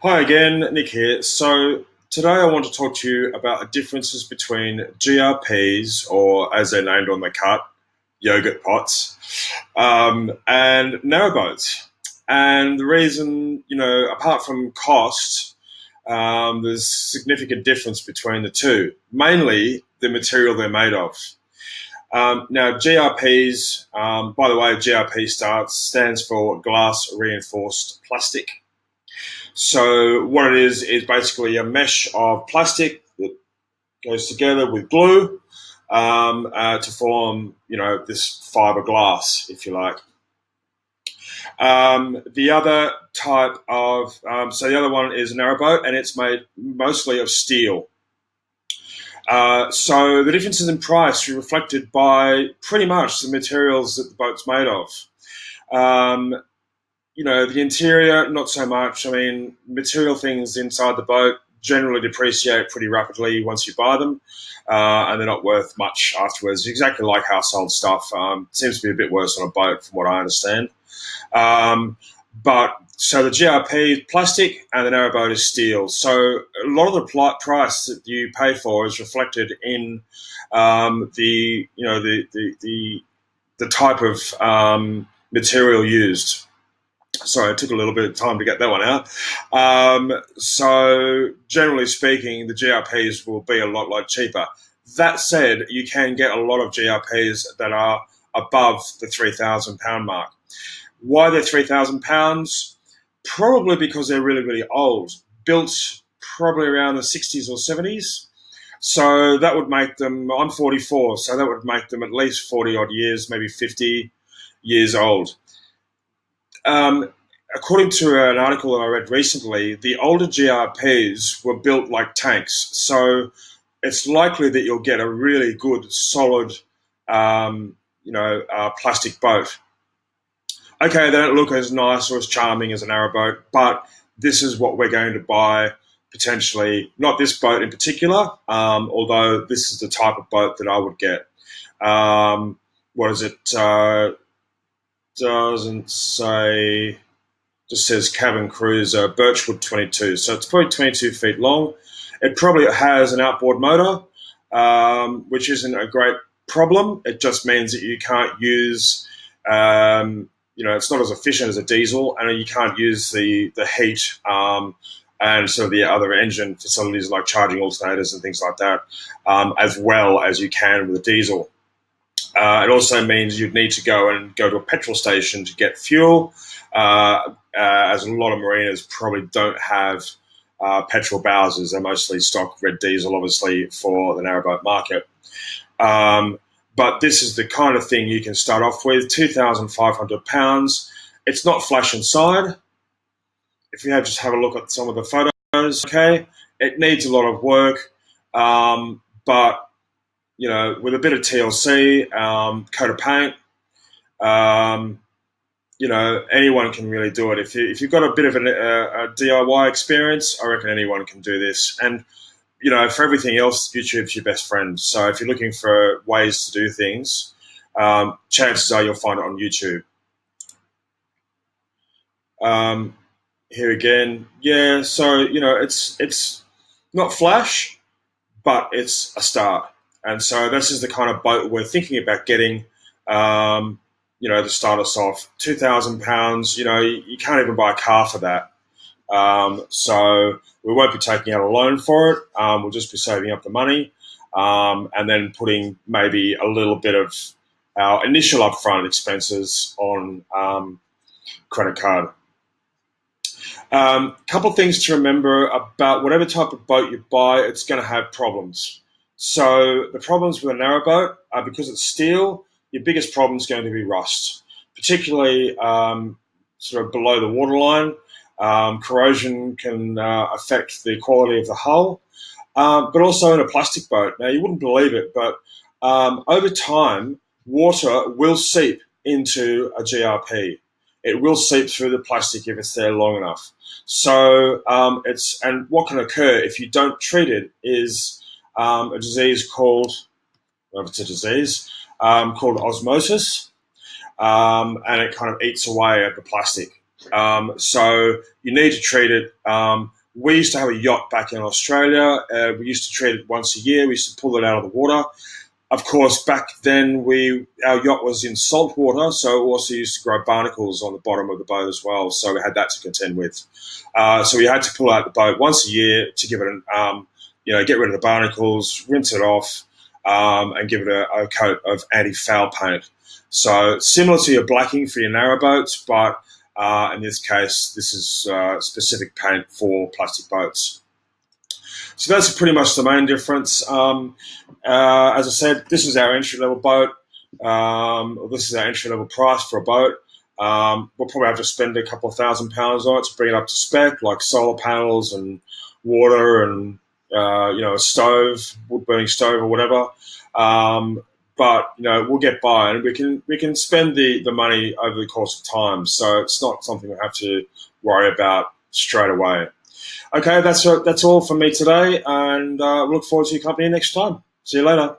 Hi again, Nick here. So today I want to talk to you about the differences between GRPs, or as they're named on the cut, yogurt pots, and narrowboats. And the reason, apart from cost, there's significant difference between the two, mainly the material they're made of. Now, GRPs, by the way, GRP stands for glass reinforced plastic. So what it is basically a mesh of plastic that goes together with glue to form, this fiberglass, if you like. The other type of, so the other one is a narrowboat, and it's made mostly of steel. So the differences in price are reflected by pretty much the materials that the boat's made of. The interior, not so much. I mean, material things inside the boat generally depreciate pretty rapidly once you buy them, and they're not worth much afterwards. Exactly like household stuff. Seems to be a bit worse on a boat, from what I understand. But so the GRP is plastic and the narrowboat is steel. So a lot of the price that you pay for is reflected in the type of material used. Sorry, it took a little bit of time to get that one out. So generally speaking, the GRPs will be a lot cheaper. That said, you can get a lot of GRPs that are above the £3,000 mark. Why they're £3,000? Probably because they're really old, built probably around the 60s or 70s. So that would make them, I'm 44, so that would make them at least 40 odd years, maybe 50 years old. According to an article that I read recently, the older GRPs were built like tanks. So it's likely that you'll get a really good, solid, plastic boat. Okay, they don't look as nice or as charming as a narrowboat, but this is what we're going to buy potentially. Not this boat in particular, although this is the type of boat that I would get. What is it? Doesn't say, just says cabin cruiser, Birchwood 22. So it's probably 22 feet long. It probably has an outboard motor, which isn't a great problem. It just means that you can't use, it's not as efficient as a diesel, and you can't use the heat and sort of the other engine facilities like charging alternators and things like that, as well as you can with a diesel. It also means you'd need to go to a petrol station to get fuel, as a lot of marinas probably don't have petrol bowsers. They're mostly stock red diesel, obviously, for the narrowboat market. But this is the kind of thing you can start off with, £2,500. It's not flash inside. If you just have a look at some of the photos, okay, it needs a lot of work, but with a bit of TLC, coat of paint, anyone can really do it. If you've got a bit of a DIY experience, I reckon anyone can do this. And, for everything else, YouTube's your best friend. So if you're looking for ways to do things, chances are you'll find it on YouTube. Here again, yeah, so, it's not flash, but it's a start. And so this is the kind of boat we're thinking about getting, to start us off. £2,000, you can't even buy a car for that. So we won't be taking out a loan for it. We'll just be saving up the money and then putting maybe a little bit of our initial upfront expenses on credit card. Couple things to remember about whatever type of boat you buy, it's going to have problems. So the problems with a narrowboat are because it's steel, your biggest problem is going to be rust, particularly sort of below the waterline. Corrosion can affect the quality of the hull, but also in a plastic boat. Now, you wouldn't believe it, but over time, water will seep into a GRP. It will seep through the plastic if it's there long enough. So and what can occur if you don't treat it is a disease called, well, it's a disease called osmosis, and it kind of eats away at the plastic. So you need to treat it. We used to have a yacht back in Australia. We used to treat it once a year. We used to pull it out of the water. Of course, back then our yacht was in salt water, so we also used to grow barnacles on the bottom of the boat as well. So we had that to contend with. So we had to pull out the boat once a year to give it get rid of the barnacles, rinse it off, and give it a coat of anti-foul paint. So similar to your blacking for your narrowboats, but in this case, this is specific paint for plastic boats. So that's pretty much the main difference. As I said, this is our entry-level boat. This is our entry-level price for a boat. We'll probably have to spend a couple of £1,000 on it to bring it up to spec, like solar panels and water and a stove, wood-burning stove or whatever. But we'll get by, and we can spend the money over the course of time. So it's not something we have to worry about straight away. Okay, that's all from me today, and look forward to your company next time. See you later.